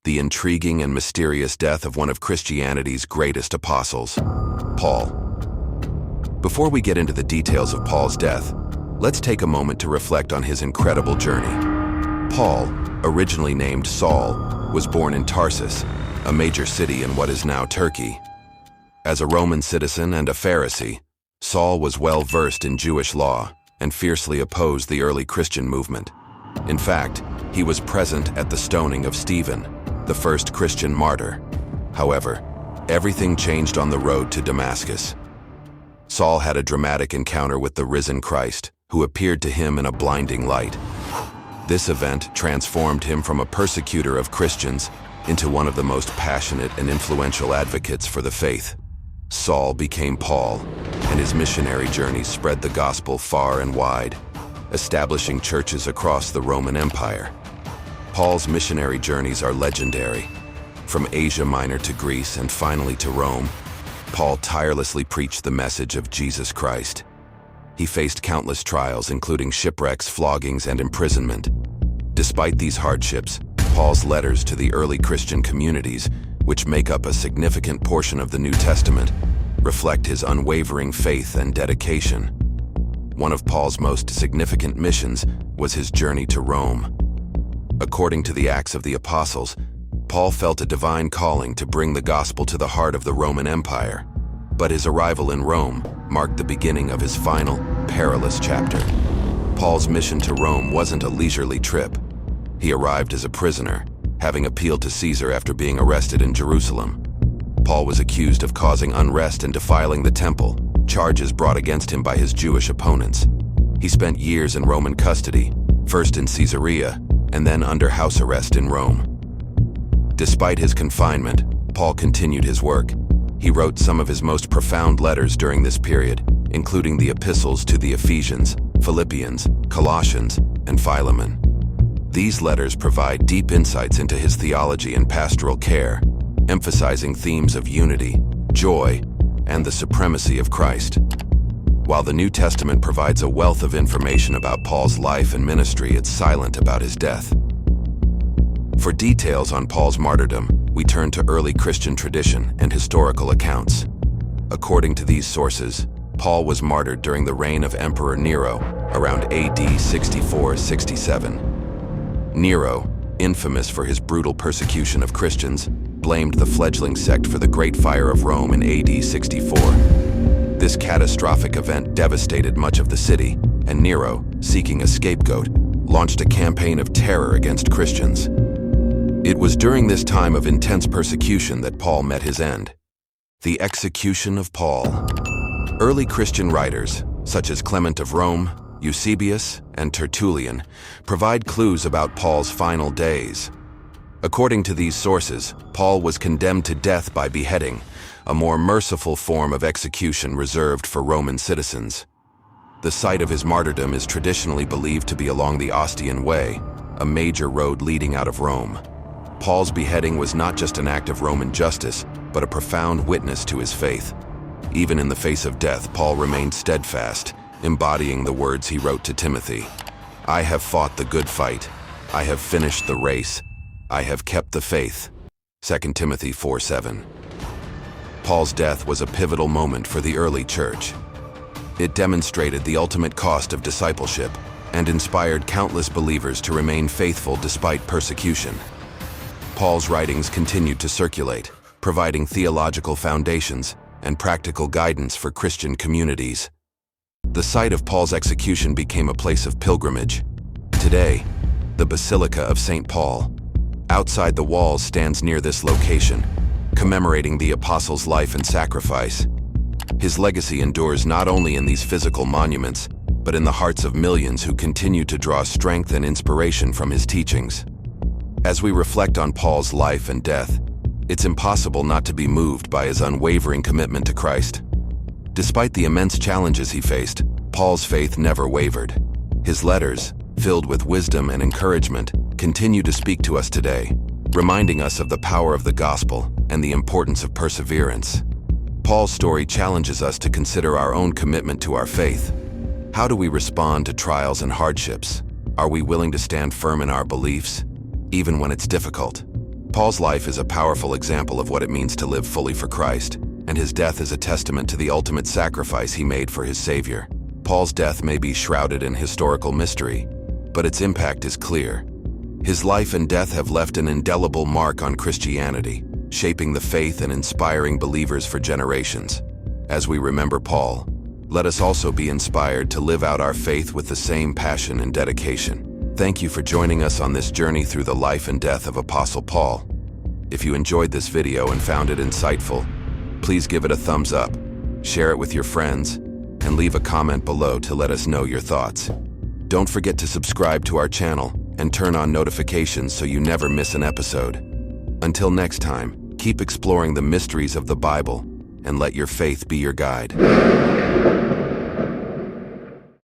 the intriguing and mysterious death of one of Christianity's greatest apostles, Paul. Before we get into the details of Paul's death, let's take a moment to reflect on his incredible journey. Paul, originally named Saul, was born in Tarsus, a major city in what is now Turkey. As a Roman citizen and a Pharisee, Saul was well versed in Jewish law and fiercely opposed the early Christian movement. In fact, he was present at the stoning of Stephen, the first Christian martyr. However, everything changed on the road to Damascus. Saul had a dramatic encounter with the risen Christ, who appeared to him in a blinding light. This event transformed him from a persecutor of Christians into one of the most passionate and influential advocates for the faith. Saul became Paul, and his missionary journeys spread the gospel far and wide, establishing churches across the Roman Empire. Paul's missionary journeys are legendary. From Asia Minor to Greece and finally to Rome, Paul tirelessly preached the message of Jesus Christ. He faced countless trials, including shipwrecks, floggings, and imprisonment. Despite these hardships, Paul's letters to the early Christian communities, which make up a significant portion of the New Testament, reflect his unwavering faith and dedication. One of Paul's most significant missions was his journey to Rome. According to the Acts of the Apostles, Paul felt a divine calling to bring the gospel to the heart of the Roman Empire. But his arrival in Rome marked the beginning of his final, perilous chapter. Paul's mission to Rome wasn't a leisurely trip. He arrived as a prisoner, having appealed to Caesar after being arrested in Jerusalem. Paul was accused of causing unrest and defiling the temple, charges brought against him by his Jewish opponents. He spent years in Roman custody, first in Caesarea, and then under house arrest in Rome. Despite his confinement, Paul continued his work. He wrote some of his most profound letters during this period, including the epistles to the Ephesians, Philippians, Colossians, and Philemon. These letters provide deep insights into his theology and pastoral care, emphasizing themes of unity, joy, and the supremacy of Christ. While the New Testament provides a wealth of information about Paul's life and ministry, it's silent about his death. For details on Paul's martyrdom, we turn to early Christian tradition and historical accounts. According to these sources, Paul was martyred during the reign of Emperor Nero, around AD 64-67. Nero, infamous for his brutal persecution of Christians, blamed the fledgling sect for the Great Fire of Rome in AD 64. This catastrophic event devastated much of the city, and Nero, seeking a scapegoat, launched a campaign of terror against Christians. It was during this time of intense persecution that Paul met his end. The execution of Paul. Early Christian writers, such as Clement of Rome, Eusebius, and Tertullian, provide clues about Paul's final days. According to these sources, Paul was condemned to death by beheading, a more merciful form of execution reserved for Roman citizens. The site of his martyrdom is traditionally believed to be along the Ostian Way, a major road leading out of Rome. Paul's beheading was not just an act of Roman justice, but a profound witness to his faith. Even in the face of death, Paul remained steadfast, embodying the words he wrote to Timothy. "I have fought the good fight. I have finished the race. I have kept the faith." 2 Timothy 4:7. Paul's death was a pivotal moment for the early church. It demonstrated the ultimate cost of discipleship and inspired countless believers to remain faithful despite persecution. Paul's writings continued to circulate, providing theological foundations and practical guidance for Christian communities. The site of Paul's execution became a place of pilgrimage. Today, the Basilica of St. Paul, outside the walls, stands near this location, commemorating the apostle's life and sacrifice. His legacy endures not only in these physical monuments, but in the hearts of millions who continue to draw strength and inspiration from his teachings. As we reflect on Paul's life and death, it's impossible not to be moved by his unwavering commitment to Christ. Despite the immense challenges he faced, Paul's faith never wavered. His letters, filled with wisdom and encouragement, continue to speak to us today, reminding us of the power of the gospel and the importance of perseverance. Paul's story challenges us to consider our own commitment to our faith. How do we respond to trials and hardships? Are we willing to stand firm in our beliefs, even when it's difficult? Paul's life is a powerful example of what it means to live fully for Christ, and his death is a testament to the ultimate sacrifice he made for his Savior. Paul's death may be shrouded in historical mystery, but its impact is clear. His life and death have left an indelible mark on Christianity, shaping the faith and inspiring believers for generations. As we remember Paul, let us also be inspired to live out our faith with the same passion and dedication. Thank you for joining us on this journey through the life and death of Apostle Paul. If you enjoyed this video and found it insightful, please give it a thumbs up, share it with your friends, and leave a comment below to let us know your thoughts. Don't forget to subscribe to our channel and turn on notifications so you never miss an episode. Until next time, keep exploring the mysteries of the Bible and let your faith be your guide.